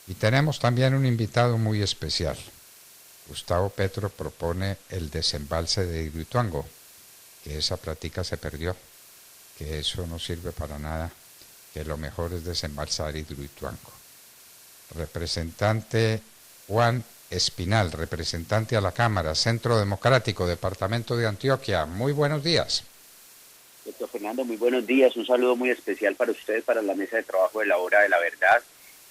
Y tenemos también un invitado muy especial. Gustavo Petro propone el desembalse de Hidroituango, que esa plática se perdió, que eso no sirve para nada, que lo mejor es desembalsar Hidroituango. Representante Juan Espinal, representante a la Cámara, Centro Democrático, Departamento de Antioquia. Muy buenos días. Doctor Fernando, muy buenos días. Un saludo muy especial para ustedes, para la mesa de trabajo de la Hora de la Verdad.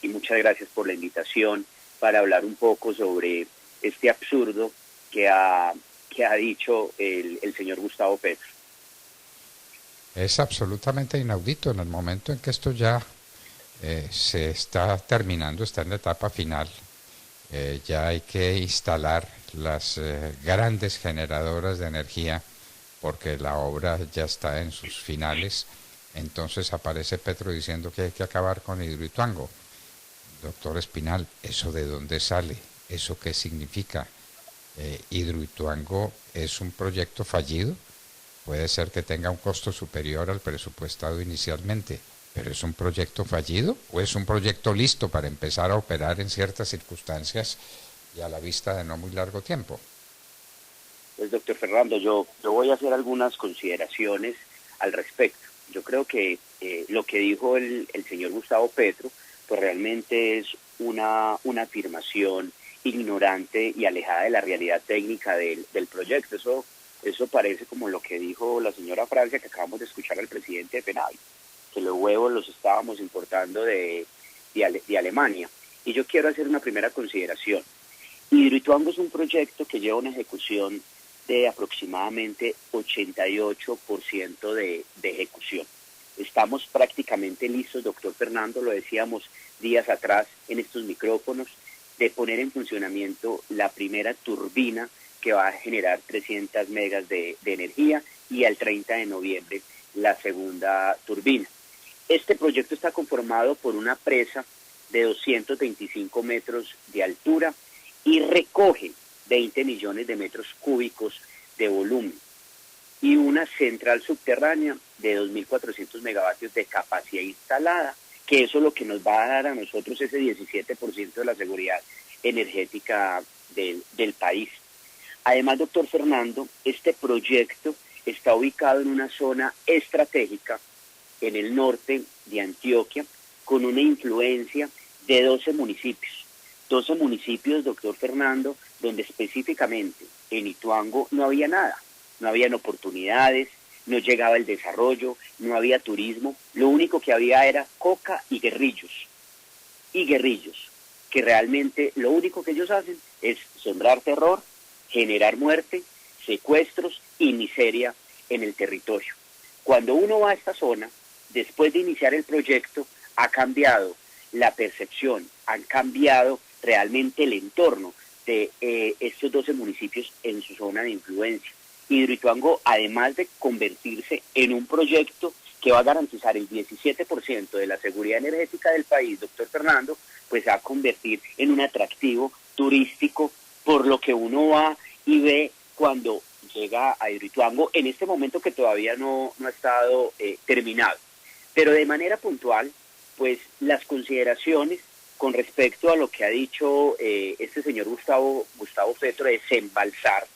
Y muchas gracias por la invitación para hablar un poco sobre este absurdo que ha dicho el señor Gustavo Petro. Es absolutamente inaudito en el momento en que esto ya se está terminando, está en la etapa final. Ya hay que instalar las grandes generadoras de energía porque la obra ya está en sus finales. Entonces aparece Petro diciendo que hay que acabar con Hidroituango. Doctor Espinal, ¿eso de dónde sale? ¿Eso qué significa? ¿Hidroituango es un proyecto fallido? Puede ser que tenga un costo superior al presupuestado inicialmente, pero ¿es un proyecto fallido o es un proyecto listo para empezar a operar en ciertas circunstancias y a la vista de no muy largo tiempo? Pues doctor Fernando, yo voy a hacer algunas consideraciones al respecto. Yo creo que lo que dijo el señor Gustavo Petro, pues realmente es una afirmación ignorante y alejada de la realidad técnica del proyecto. Eso parece como lo que dijo la señora Francia, que acabamos de escuchar al presidente de Penal, que los huevos los estábamos importando de Alemania. Y yo quiero hacer una primera consideración. Hidroituango es un proyecto que lleva una ejecución de aproximadamente 88% de ejecución. Estamos prácticamente listos, doctor Fernando, lo decíamos días atrás en estos micrófonos, de poner en funcionamiento la primera turbina que va a generar 300 megas de energía y al 30 de noviembre la segunda turbina. Este proyecto está conformado por una presa de 225 metros de altura y recoge 20 millones de metros cúbicos de volumen y una central subterránea de 2.400 megavatios de capacidad instalada, que eso es lo que nos va a dar a nosotros ese 17% de la seguridad energética del país. Además, doctor Fernando, este proyecto está ubicado en una zona estratégica en el norte de Antioquia, con una influencia de 12 municipios. 12 municipios, doctor Fernando, donde específicamente en Ituango no había nada, no habían oportunidades, no llegaba el desarrollo, no había turismo, lo único que había era coca y guerrillos, que realmente lo único que ellos hacen es sembrar terror, generar muerte, secuestros y miseria en el territorio. Cuando uno va a esta zona, después de iniciar el proyecto, ha cambiado la percepción, han cambiado realmente el entorno de estos 12 municipios en su zona de influencia. Hidroituango, además de convertirse en un proyecto que va a garantizar el 17% de la seguridad energética del país, doctor Fernando, pues va a convertir en un atractivo turístico por lo que uno va y ve cuando llega a Hidroituango, en este momento que todavía no ha estado terminado. Pero de manera puntual, pues las consideraciones con respecto a lo que ha dicho este señor Gustavo Petro de desembalsar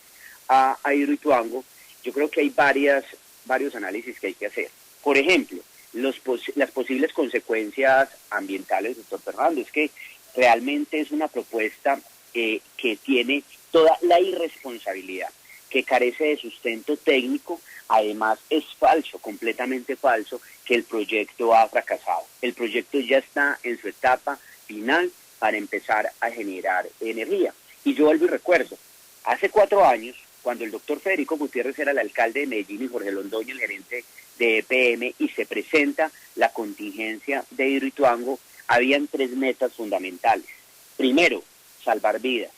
a Hidroituango, yo creo que hay varios análisis que hay que hacer. Por ejemplo, las posibles consecuencias ambientales, doctor Fernando, es que realmente es una propuesta que tiene toda la irresponsabilidad, que carece de sustento técnico. Además es falso, completamente falso, que el proyecto ha fracasado. El proyecto ya está en su etapa final para empezar a generar energía. Y yo vuelvo y recuerdo, hace 4 años, cuando el doctor Federico Gutiérrez era el alcalde de Medellín y Jorge Londoño el gerente de EPM, y se presenta la contingencia de Hidroituango, habían 3 metas fundamentales. Primero, salvar vidas.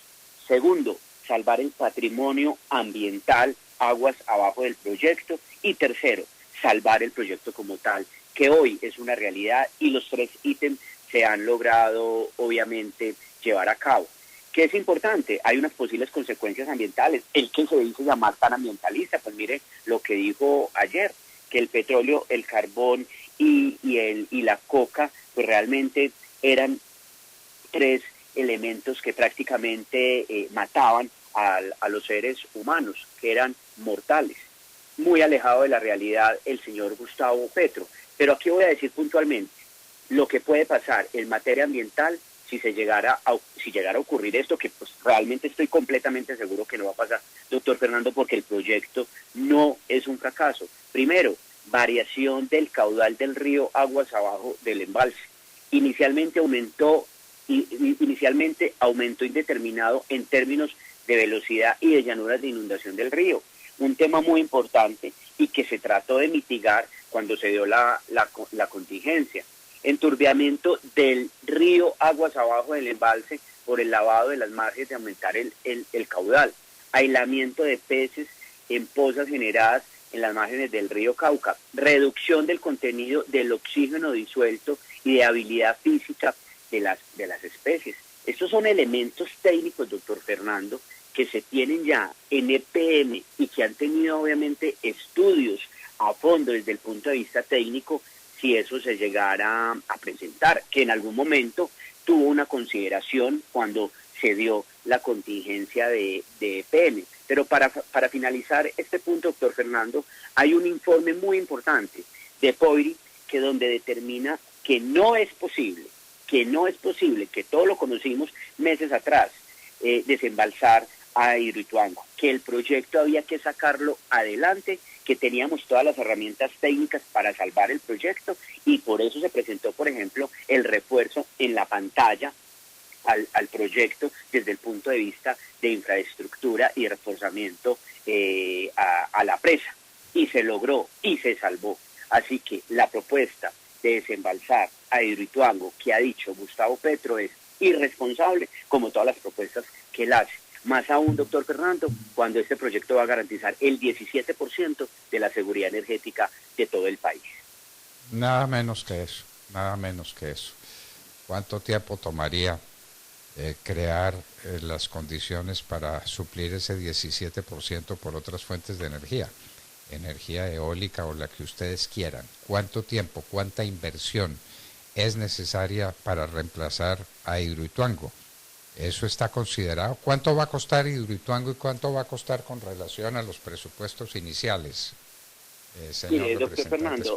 Segundo, salvar el patrimonio ambiental, aguas abajo del proyecto. Y tercero, salvar el proyecto como tal, que hoy es una realidad y los 3 ítems se han logrado, obviamente, llevar a cabo. ¿Qué es importante? Hay unas posibles consecuencias ambientales. El que se dice llamar tan ambientalista, pues mire lo que dijo ayer, que el petróleo, el carbón y la coca, pues realmente eran tres elementos que prácticamente mataban a los seres humanos, que eran mortales. Muy alejado de la realidad el señor Gustavo Petro. Pero aquí voy a decir puntualmente lo que puede pasar en materia ambiental si llegara a ocurrir esto, que pues realmente estoy completamente seguro que no va a pasar, doctor Fernando, porque el proyecto no es un fracaso. Primero, variación del caudal del río aguas abajo del embalse. Inicialmente aumentó indeterminado en términos de velocidad y de llanuras de inundación del río. Un tema muy importante y que se trató de mitigar cuando se dio la contingencia. Enturbiamiento del río aguas abajo del embalse por el lavado de las márgenes de aumentar el caudal. Aislamiento de peces en pozas generadas en las márgenes del río Cauca. Reducción del contenido del oxígeno disuelto y de habilidad física de las especies. Estos son elementos técnicos, doctor Fernando, que se tienen ya en EPM y que han tenido obviamente estudios a fondo desde el punto de vista técnico, si eso se llegara a presentar, que en algún momento tuvo una consideración cuando se dio la contingencia de EPM. Pero para finalizar este punto, doctor Fernando, hay un informe muy importante de POIRI que donde determina que no es posible, que todo lo conocimos meses atrás, desembalsar a Hidroituango, que el proyecto había que sacarlo adelante, que teníamos todas las herramientas técnicas para salvar el proyecto y por eso se presentó, por ejemplo, el refuerzo en la pantalla al proyecto desde el punto de vista de infraestructura y reforzamiento a la presa. Y se logró y se salvó. Así que la propuesta de desembalsar a Hidroituango, que ha dicho Gustavo Petro, es irresponsable, como todas las propuestas que él hace. Más aún, doctor Fernando, cuando este proyecto va a garantizar el 17% de la seguridad energética de todo el país. Nada menos que eso, nada menos que eso. ¿Cuánto tiempo tomaría crear las condiciones para suplir ese 17% por otras fuentes de energía? Energía eólica o la que ustedes quieran. ¿Cuánto tiempo, cuánta inversión es necesaria para reemplazar a Hidroituango? ¿Eso está considerado? ¿Cuánto va a costar Hidroituango y cuánto va a costar con relación a los presupuestos iniciales? Señor doctor Fernando,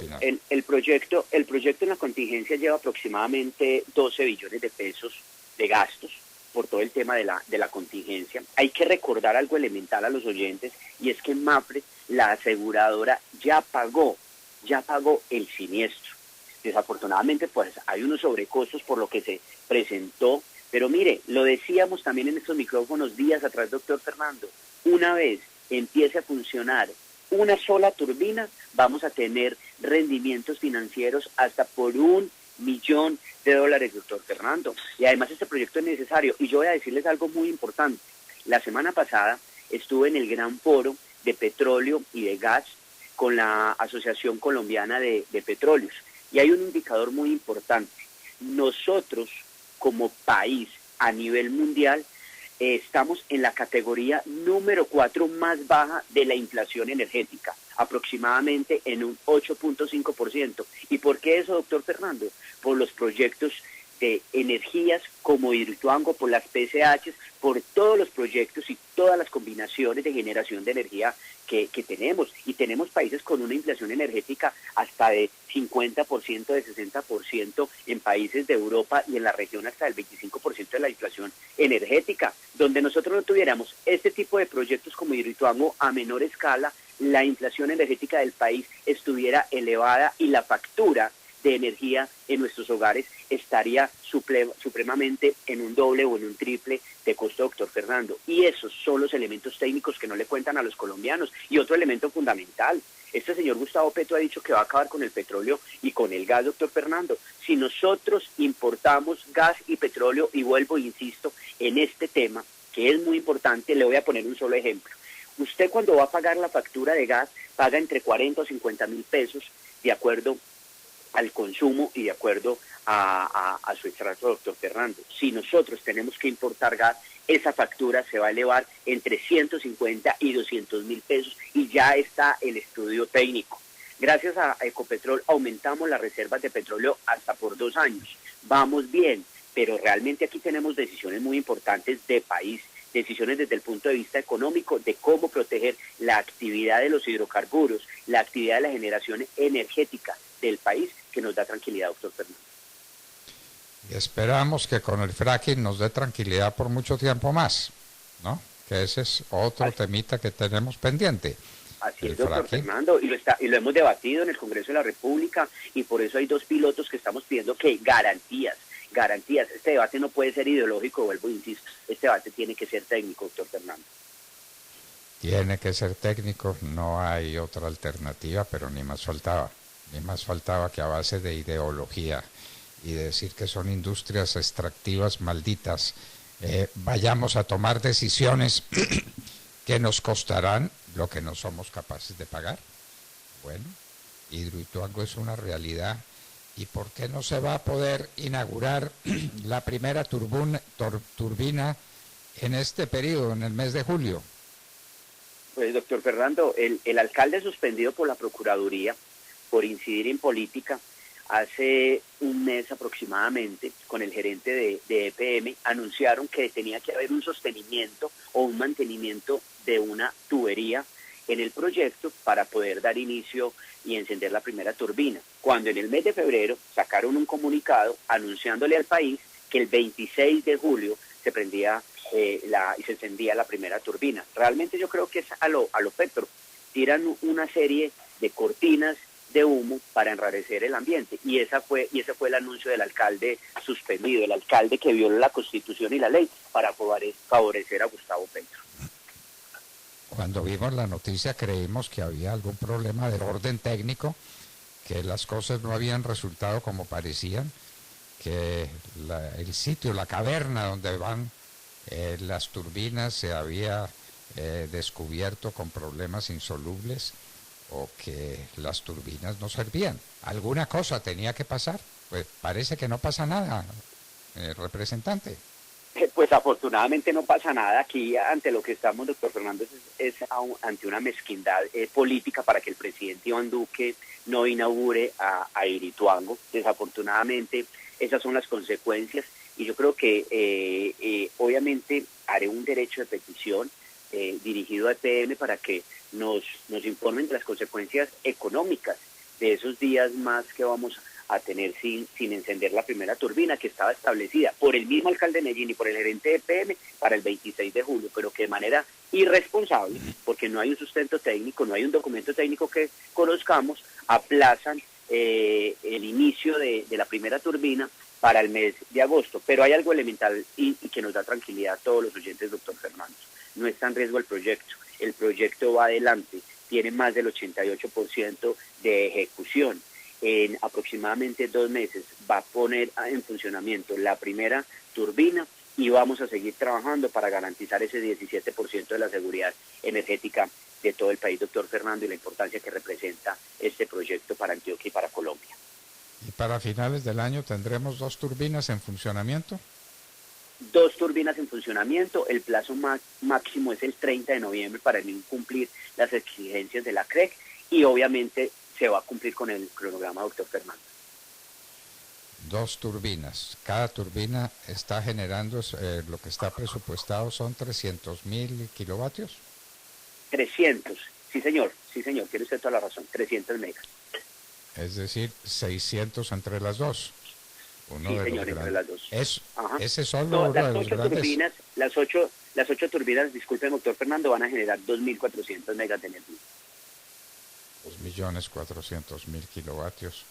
el proyecto en la contingencia lleva aproximadamente 12 billones de pesos de gastos por todo el tema de la contingencia. Hay que recordar algo elemental a los oyentes, y es que MAPFRE, la aseguradora, ya pagó el siniestro. Desafortunadamente, pues hay unos sobrecostos por lo que se presentó, pero mire, lo decíamos también en estos micrófonos días atrás, doctor Fernando, una vez empiece a funcionar una sola turbina, vamos a tener rendimientos financieros hasta por $1 millón, doctor Fernando. Y además este proyecto es necesario. Y yo voy a decirles algo muy importante. La semana pasada estuve en el gran foro de petróleo y de gas con la Asociación Colombiana de Petróleos. Y hay un indicador muy importante. Nosotros, como país a nivel mundial, estamos en la categoría número 4 más baja de la inflación energética, aproximadamente en un 8.5%. ¿Y por qué eso, doctor Fernando? Por los proyectos de energías como Hidroituango, por las PCHs, por todos los proyectos y todas las combinaciones de generación de energía que tenemos. Y tenemos países con una inflación energética hasta de 50%, de 60% en países de Europa y en la región hasta del 25% de la inflación energética. Donde nosotros no tuviéramos este tipo de proyectos como Hidroituango a menor escala, la inflación energética del país estuviera elevada y la factura de energía en nuestros hogares estaría supremamente en un doble o en un triple de costo, doctor Fernando. Y esos son los elementos técnicos que no le cuentan a los colombianos. Y otro elemento fundamental, este señor Gustavo Petro ha dicho que va a acabar con el petróleo y con el gas, doctor Fernando. Si nosotros importamos gas y petróleo, y vuelvo e insisto en este tema, que es muy importante, le voy a poner un solo ejemplo. Usted cuando va a pagar la factura de gas, paga entre 40 o 50 mil pesos, de acuerdo al consumo y de acuerdo a su extracto, doctor Fernando. Si nosotros tenemos que importar gas, esa factura se va a elevar entre 150 y 200 mil pesos y ya está el estudio técnico. Gracias a Ecopetrol aumentamos las reservas de petróleo hasta por 2 años. Vamos bien, pero realmente aquí tenemos decisiones muy importantes de país, decisiones desde el punto de vista económico de cómo proteger la actividad de los hidrocarburos, la actividad de la generación energética del país, que nos da tranquilidad, doctor Fernando. Y esperamos que con el fracking nos dé tranquilidad por mucho tiempo más, ¿no? Que ese es otro temita que tenemos pendiente. Así es, doctor Fernando, y lo hemos debatido en el Congreso de la República, y por eso hay dos pilotos que estamos pidiendo que garantías. Este debate no puede ser ideológico, vuelvo e insisto, este debate tiene que ser técnico, doctor Fernando. Tiene que ser técnico, no hay otra alternativa, pero ni más faltaba que a base de ideología y de decir que son industrias extractivas malditas, vayamos a tomar decisiones que nos costarán lo que no somos capaces de pagar. Bueno, Hidroituango es una realidad. ¿Y por qué no se va a poder inaugurar la primera turbina en este periodo, en el mes de julio? Pues, doctor Fernando, el alcalde suspendido por la Procuraduría por incidir en política, hace un mes aproximadamente, con el gerente de EPM, anunciaron que tenía que haber un sostenimiento o un mantenimiento de una tubería en el proyecto para poder dar iterio y encender la primera turbina, cuando en el mes de febrero sacaron un comunicado anunciándole al país que el 26 de julio se prendía y se encendía la primera turbina. Realmente yo creo que es a lo Petro, tiran una serie de cortinas de humo para enrarecer el ambiente, y ese fue el anuncio del alcalde suspendido, el alcalde que violó la Constitución y la ley para favorecer a Gustavo Petro. Cuando vimos la noticia creímos que había algún problema de orden técnico, que las cosas no habían resultado como parecían, que el sitio, la caverna donde van las turbinas se había descubierto con problemas insolubles, o que las turbinas no servían. Alguna cosa tenía que pasar. Pues parece que no pasa nada, representante. Pues afortunadamente no pasa nada aquí. Ante lo que estamos, doctor Fernando, es ante una mezquindad política para que el presidente Iván Duque no inaugure a Hidroituango. Desafortunadamente esas son las consecuencias, y yo creo que obviamente haré un derecho de petición dirigido a EPM para que nos informen de las consecuencias económicas de esos días más que vamos a tener sin encender la primera turbina, que estaba establecida por el mismo alcalde de Medellín y por el gerente de EPM para el 26 de julio, pero que de manera irresponsable, porque no hay un sustento técnico, no hay un documento técnico que conozcamos, aplazan el inicio de la primera turbina para el mes de agosto. Pero hay algo elemental y que nos da tranquilidad a todos los oyentes, doctor Fernando. No está en riesgo el proyecto va adelante, tiene más del 88% de ejecución. En aproximadamente 2 meses va a poner en funcionamiento la primera turbina, y vamos a seguir trabajando para garantizar ese 17% de la seguridad energética de todo el país, doctor Fernando, y la importancia que representa este proyecto para Antioquia y para Colombia. ¿Y para finales del año tendremos 2 turbinas en funcionamiento? 2 turbinas en funcionamiento, el plazo máximo es el 30 de noviembre para cumplir las exigencias de la CREC, y obviamente se va a cumplir con el cronograma, doctor Fernando. 2 turbinas, cada turbina está generando, lo que está presupuestado son 300.000 kilovatios. 300, sí señor, tiene usted toda la razón, 300 megas. Es decir, 600 entre las dos. Sí, señor, entre las dos. Ese solo uno de los grandes. Turbinas, las ocho turbinas, disculpe, doctor Fernando, van a generar 2.400 megas de energía. 2.400.000 kilovatios.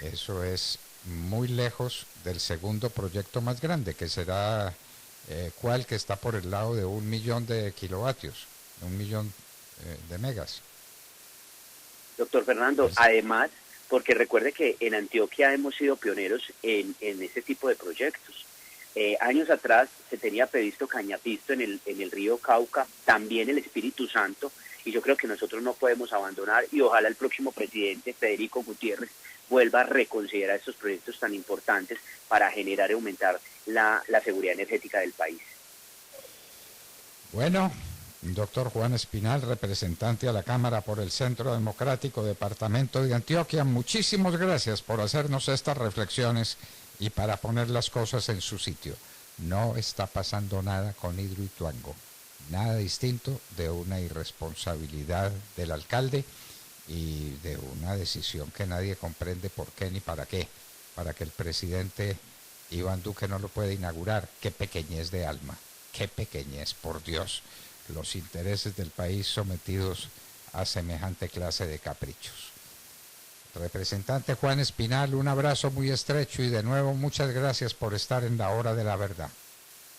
Eso es muy lejos del segundo proyecto más grande, que será ¿cuál? Que está por el lado de 1.000.000 de kilovatios, 1.000.000 de megas. Doctor Fernando, además, porque recuerde que en Antioquia hemos sido pioneros en este tipo de proyectos. Años atrás se tenía previsto Cañapisto en el río Cauca, también el Espíritu Santo, y yo creo que nosotros no podemos abandonar, y ojalá el próximo presidente, Federico Gutiérrez, vuelva a reconsiderar estos proyectos tan importantes para generar y aumentar la seguridad energética del país. Bueno, doctor Juan Espinal, representante a la Cámara por el Centro Democrático, Departamento de Antioquia, muchísimas gracias por hacernos estas reflexiones Y para poner las cosas en su sitio, no está pasando nada con Hidroituango, nada distinto de una irresponsabilidad del alcalde y de una decisión que nadie comprende por qué ni para qué, para que el presidente Iván Duque no lo puede inaugurar. Qué pequeñez de alma, qué pequeñez, por Dios, los intereses del país sometidos a semejante clase de caprichos. Representante Juan Espinal, un abrazo muy estrecho y de nuevo muchas gracias por estar en la hora de la verdad.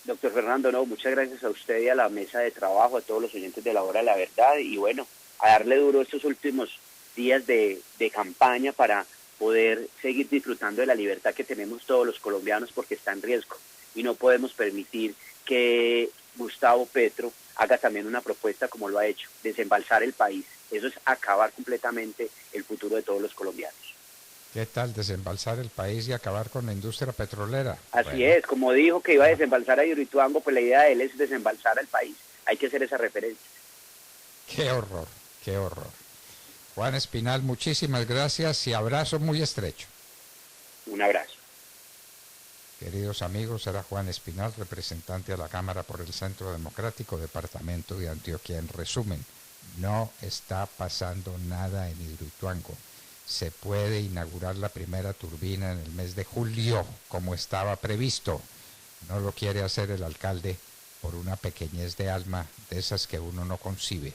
Doctor Fernando, no, muchas gracias a usted y a la mesa de trabajo, a todos los oyentes de la hora de la verdad, y bueno, a darle duro estos últimos días de campaña para poder seguir disfrutando de la libertad que tenemos todos los colombianos, porque está en riesgo y no podemos permitir que Gustavo Petro haga también una propuesta como lo ha hecho, desembalsar el país. Eso es acabar completamente el futuro de todos los colombianos. ¿Qué tal desembalsar el país y acabar con la industria petrolera? Así es, como dijo que iba a desembalsar a Hidroituango, pues la idea de él es desembalsar al país. Hay que hacer esa referencia. Qué horror, qué horror. Juan Espinal, muchísimas gracias y abrazo muy estrecho. Un abrazo. Queridos amigos, era Juan Espinal, representante a la Cámara por el Centro Democrático, Departamento de Antioquia. En resumen, no está pasando nada en Hidroituango. Se puede inaugurar la primera turbina en el mes de julio, como estaba previsto. No lo quiere hacer el alcalde por una pequeñez de alma, de esas que uno no concibe,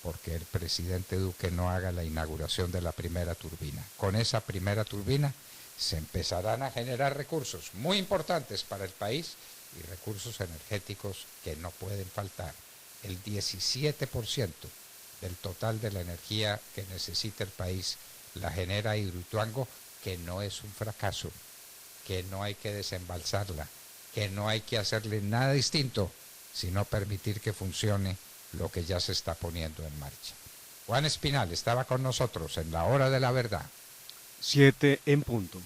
porque el presidente Duque no haga la inauguración de la primera turbina. Con esa primera turbina se empezarán a generar recursos muy importantes para el país y recursos energéticos que no pueden faltar. El 17% del total de la energía que necesita el país la genera Hidroituango, que no es un fracaso, que no hay que desembalsarla, que no hay que hacerle nada distinto, sino permitir que funcione lo que ya se está poniendo en marcha. Juan Espinal estaba con nosotros en la hora de la verdad. 7 en punto.